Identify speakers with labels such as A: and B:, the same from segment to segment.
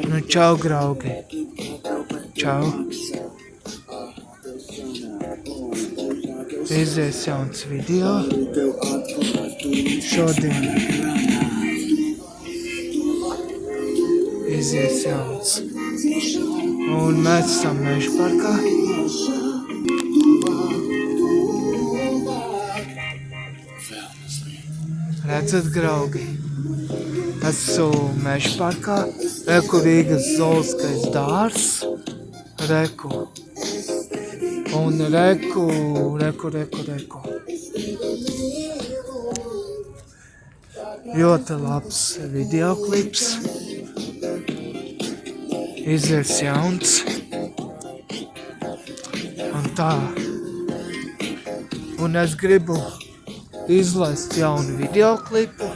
A: Nu, čau, draugi. Čau. Izies jauns video. Šodien izies jauns. Un mēs esam Meža parkā. Redzat, draugi? Esmu Meža parkā. Reku Rīgas zooloģiskais dārzs. Reku. Un reku. Ļoti labs videoklips. Izies jauns. Un tā. Un es gribu izlaist jaunu videoklipu.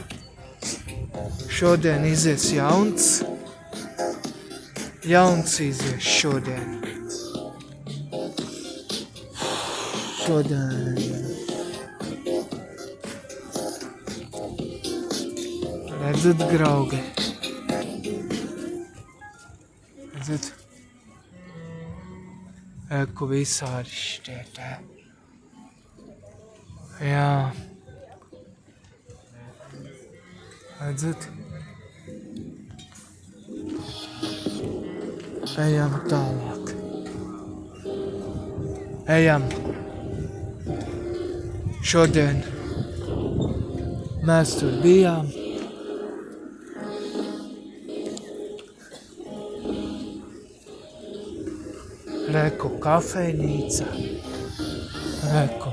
A: Šodien izies jauns. Jauns izies šodien. Redzat, draugi? Redzat? Eku visādi šķiet. Jā. Redzat? Ejam tālāk. Ejam. Šodien mēs tur bijām. Reku kafejnīca. Reku.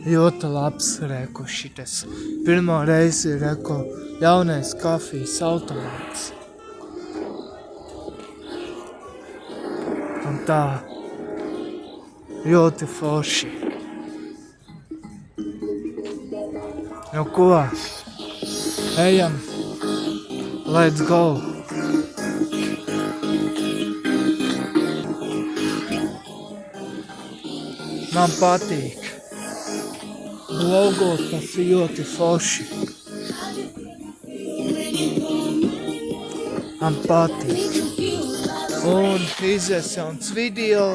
A: Ļoti labs reku šitas. Pirmo reizi reku jaunais kafijas automāts. Un tā. Ļoti forši. Nu ko? Ejam. Let's go. Man patīk. Blogot, tas ir ļoti forši. Man patīk. Un izies jauns video.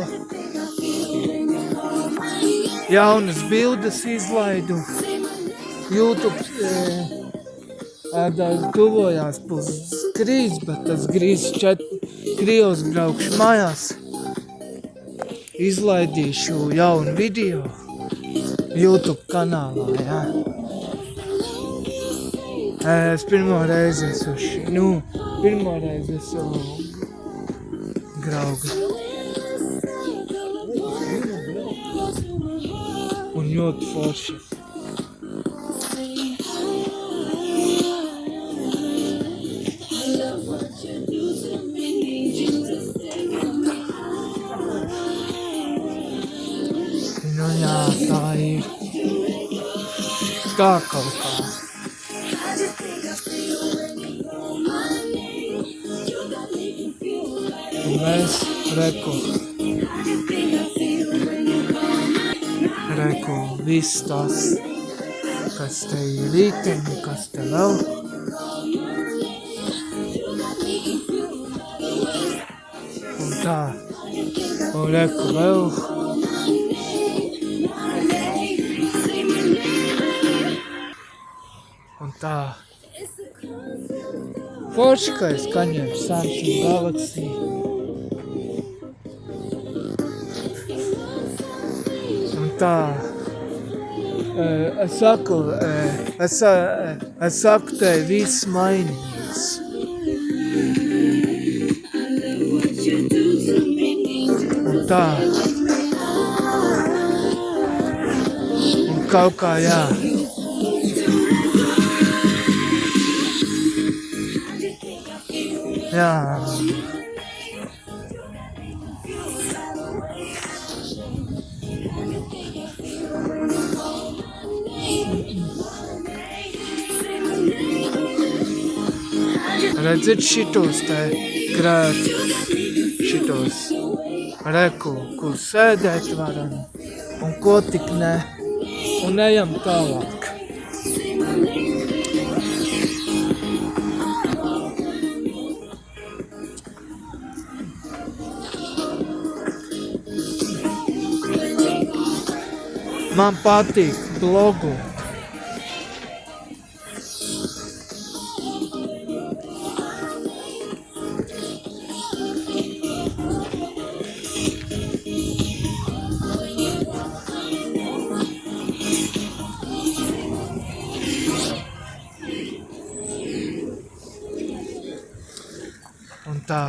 A: Jaunas bildes izlaidu. YouTube tuvojās grīz, bet tas grīz Krievs braukšu mājās. Izlaidīšu jaunu video YouTube kanālā, jā. Es pirmo reizi esmu draugi. Un ļoti forši. Nu jā, tā ir. Tā kaut kā. Un mēs reku viss tas, kas te ir rīteņi, kas te vēl. Un tā. Un reku vēl. Un tā. Forši, ka es kaņēmu Samsung Galaxy. Un tā. Es saku, te viss mainījās. Un tā. Un kaut kā, jā. Jā. Redzat šitos te krēslus, šitos reku, kur sēdēt varam un ko tik ne. Un ejam tālāk. Man patīk blogot. Un tā.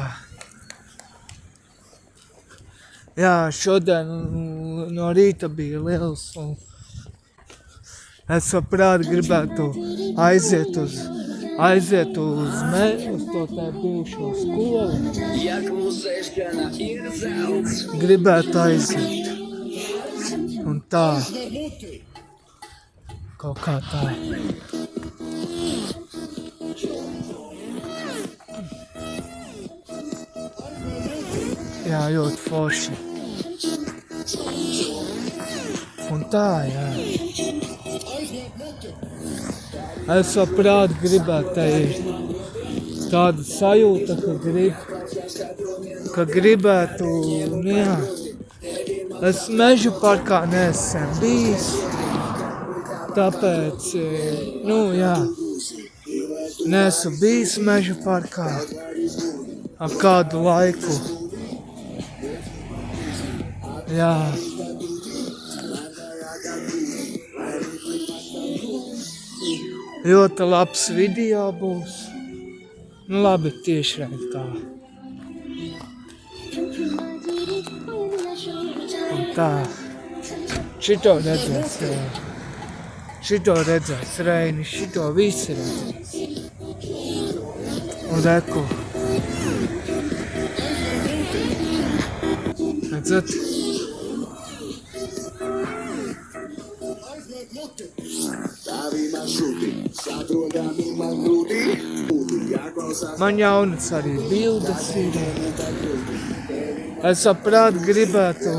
A: Jā, šodien no rīta bija liels un es labprāt gribētu aiziet uz to tā bijušo skolu. Gribētu aiziet. Un tā. Kaut kā tā. Jā, ļoti forši. Un tā, jā. Es labprāt gribētu teikt tāda sajūta, ka gribētu, jā. Es mežu parkā neesmu bijis, tāpēc, jā. Neesmu bijis mežu parkā ap kādu laiku. Jā. Ļoti labs video būs. Nu labi, tiešraid kā. Un tā. Šito redzēs Reini, šito visi redzēs. Un reku. Redzat? Man jaunas arī bildes ir. Es labprāt gribētu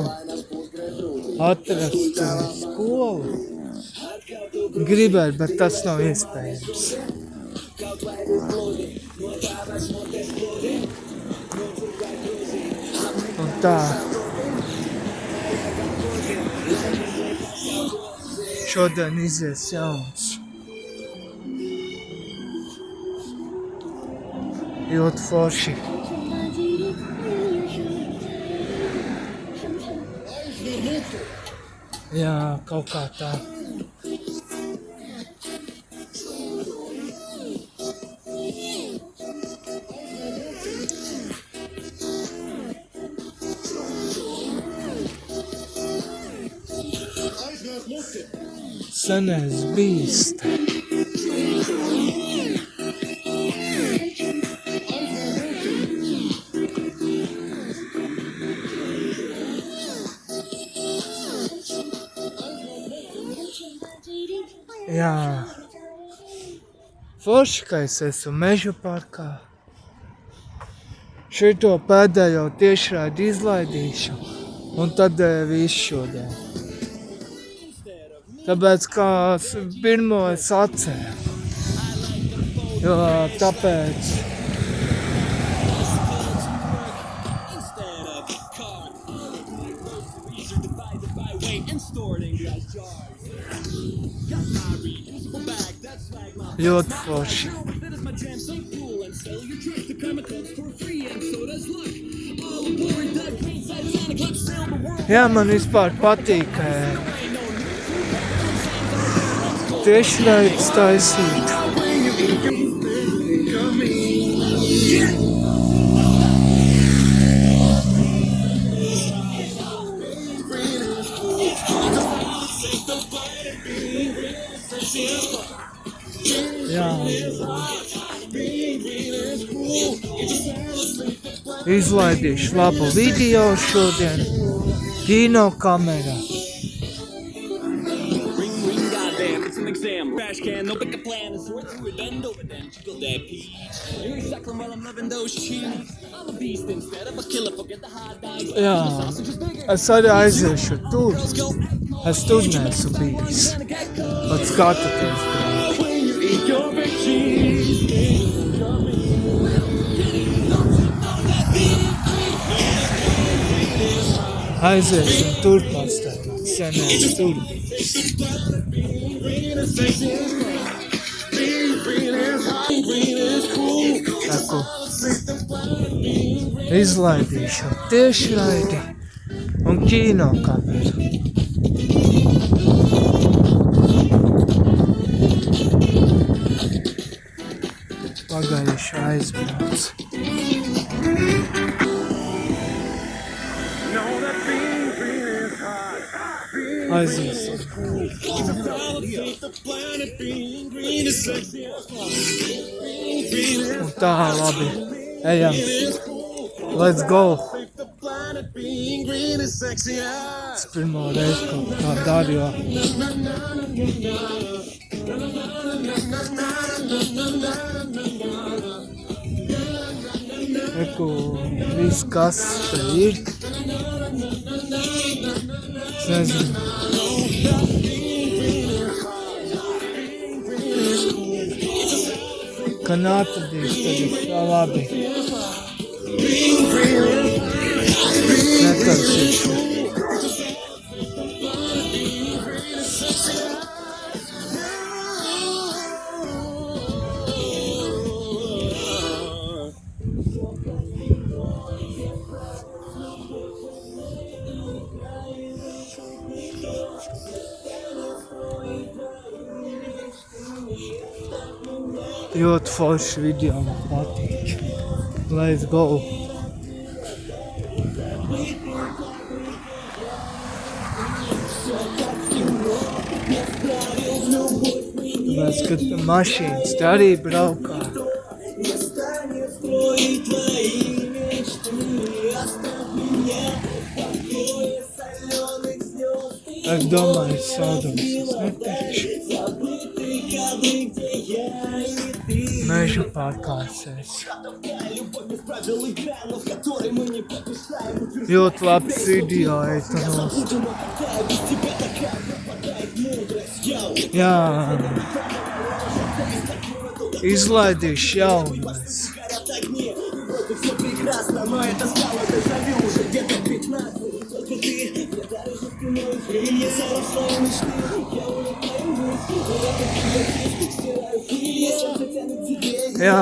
A: atrast skolu. Gribētu, bet tas nav iespējams. Un tā. Šodien izies jauns. Ļoti forši. Jā, kaut kā tā. Senais bijis te. Jā. Forši, ka es esmu mežu parkā. Šito pēdējo tiešraidi izlaidīšu. Un tad visu šodien. Tāpēc, kā pirmo es atceru. Jo tāpēc. Ļoti forši. Jā, man vispār patīk tiešraidus taisīt. Jā. Izlaidīšu labu video šodien kino kamerā. Jā, es arī aiziešu tur. Es tur neesmu bijis. Pat skatoties, aiziesim tur pastāvēt. Sen es tur biju. Tako. Izlaidīšu tieši raidi un kino kameru. Pagājuši aizbrauc. Aiziesim. Un tā, labi. Ejam. Let's go. Es pirmo reizi kaut kā daru, jo Reku, viss kas te ir. Es nezinu. Ka neatradīs tagad, labi. Netaisīšu. Ļoti forši video man patīk. Let's go. Tāpēc, kad mašīnas te arī braukā. Es domāju, saldums es neteikšu. Mežu pārkārsēs. Ļoti labs video, nost. Jā. Izlaidīšu jaunais. Jā,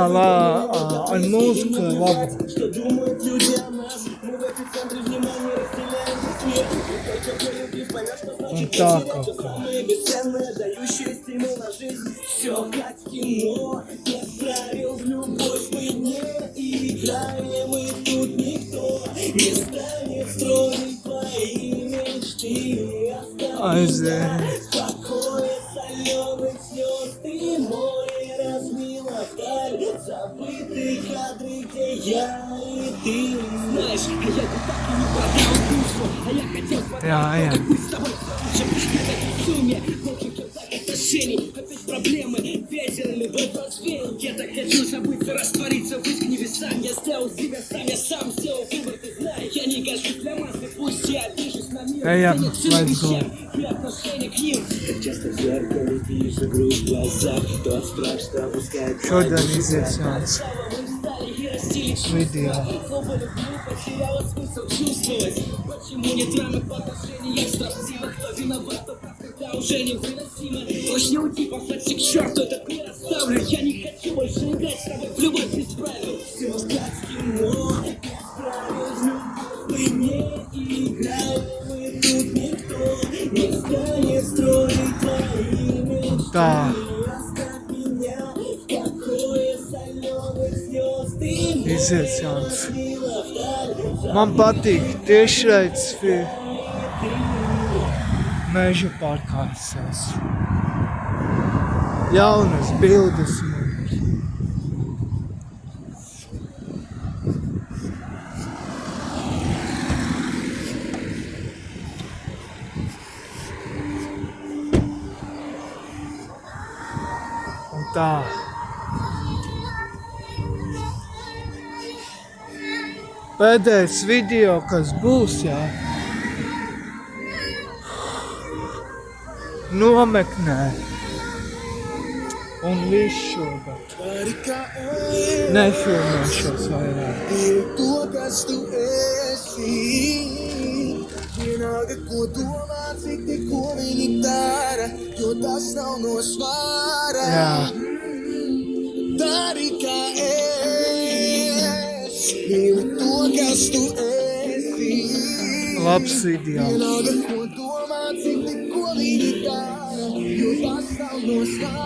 A: ar mūziku labi. Un tā kaut kā. Aiziet. Jā, jā. Проблемы, ветер атмосферу. Я так хочу забыться, раствориться в их небесах. Я сделал себя сам, я сам сделал выбор, ты знаешь. Я не гожусь для массы, пусть я движусь на мир. Let's go. И отношение к ним. Часто в зеркале вижу грусть в глазах. Тот страх, что опускает. Šodien izies jauns video. Почему нет рамок в отношениях строптивых? Кто виноват, кто прав, когда уже невыносимо. Прочь не уйти, послать к черту, этот мир оставлю. Я не хочу больше играть с тобой в любовь без правил. Все как в кино, без правил, любовь не играем. Мы тут никто не станет строить твои мечты. Да. Izies jauns. Man patīk tiešraides mežu pārkārsēs. Jaunas bildes mums. Un tā. Pēdējais video, kas būs, jā. Nomeklē. Un viss šogad. Nefilmēšos vairāk. Vienalga, ko domā, cik tikko viņi dara, jo tas nav no svāra. Dari kā es, mīli to, kas tu esi. Labs video. Vienalga, ko domā, cik tikko viņi dara, jo tas nav no svāra.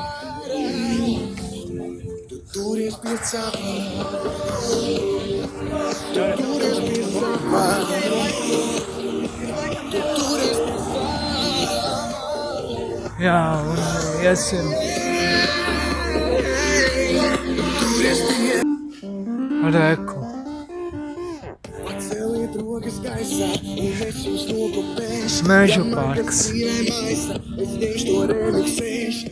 A: Tu turies pie cepura. Tu turies pie cepura. Jā, un iesim Reku. Mežu parks.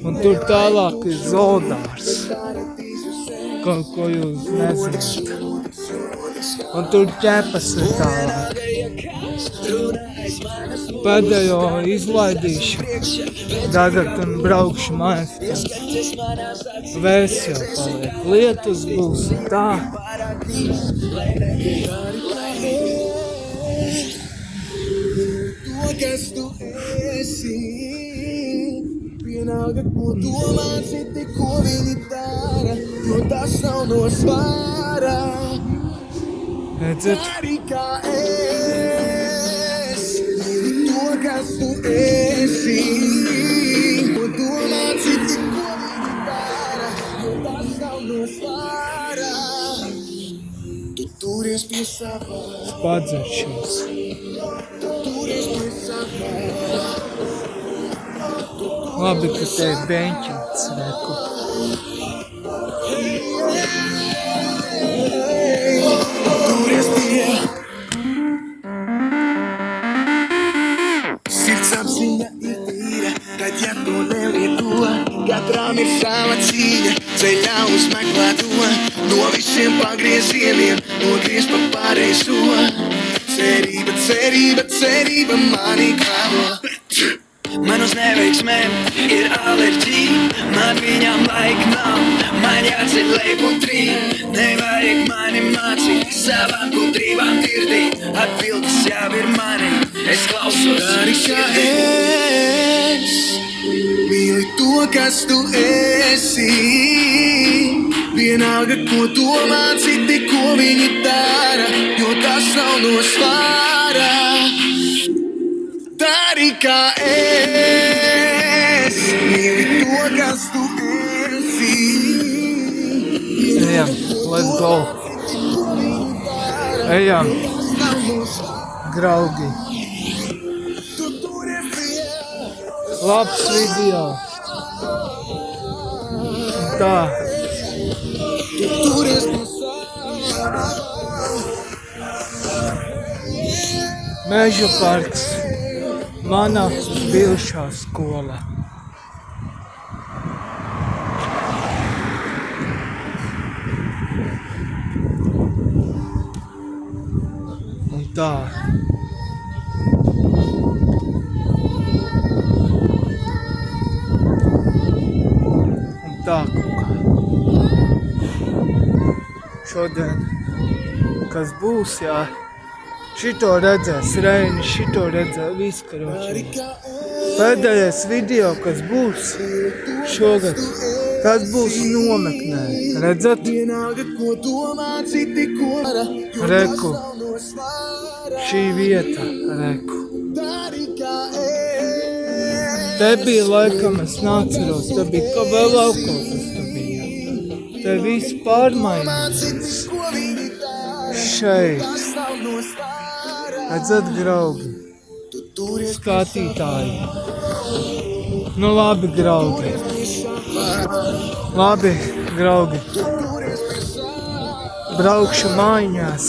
A: Un tur tālāk ir zoodārs. Kaut ko jūs nezināt. Un tur ķepas ir tālāk. Pēdējo izlaidīšu tagad un braukšu mājās. Vēs jau paliek. Lietus būs tā. Kas tu esi, vienalga, ko domā, citi, ko viņi dara, jo tas nav no svāra. Redzat? Dari kā es, mīli to, kas tu esi, ko domā, citi, ko viņi dara, jo tas nav no svāra. Tu turies pie sava. Padzeršos. Labi, ka te ir beņķots, Reku. Sirds apziņa ir tīra, tad ja to nelieto, katram ir sava cīņa, ceļā uzmeklē to, no visiem pagriezieniem, nogriez pa pareizo. Cerība, cerība, cerība mani klāvo. Man uz neveiksmēm ir alerģija, man viņām laika nav, man jāceļ leip un trīn. Nevajag mani mācīt, savām gudrībām tirdīt, atbildes jau ir mani, es klausos. Dari kā es, mīli to, kas tu esi, vienalga, ko domā, citi, ko viņi dara, jo tas nav no svāra. Dari kā es, mīli to, kas tu esi. Ejam, let's go. Ejam, draugi. Labs video. Tā. Mežu parks. Mana bijušā skola. Un tā. Un tā kaut kā. Šodien, kas būs, jā. Šito redzēs Reini, šito redzēs viskaroči. Pēdējais video, kas būs šogad, tas būs nometnē. Redzat? Reku. Šī vieta, Reku. Te bija laikam, es neatceros, te bija kā vēl augkaut, kas te bija. Te viss pārmainījās. Šeit. Redzat, draugi, skatītāji. Nu labi, draugi. Labi, draugi. Braukšu mājās.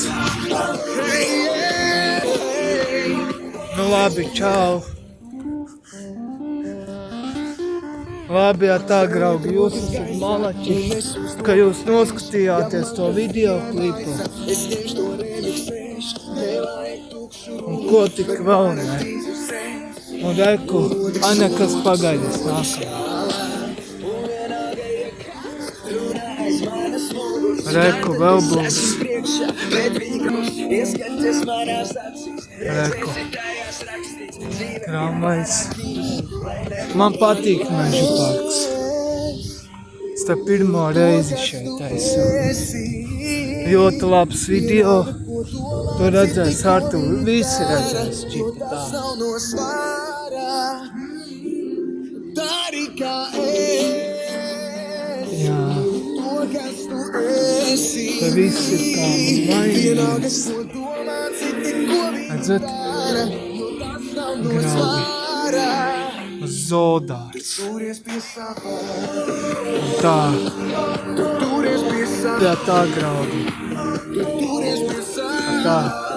A: Nu labi, čau. Labi, tā, draugi, jūs esat malači, ka jūs noskatījāties to video klipu. Un ko tik vēl ne? Un Reku, nekas pagaidīs nākamā. Reku, vēl būs. Reku.
B: Tramvajs. Man patīk Meža parks. Es te pirmo reizi šeit esmu. Ļoti labs video. Tu redzēsi, Artur, visi redzēs šķita tā. Jā. Te viss ir kā mainīgs. Redzat? Graugi. Zodārs. Un tā. Tā graugi. Tā.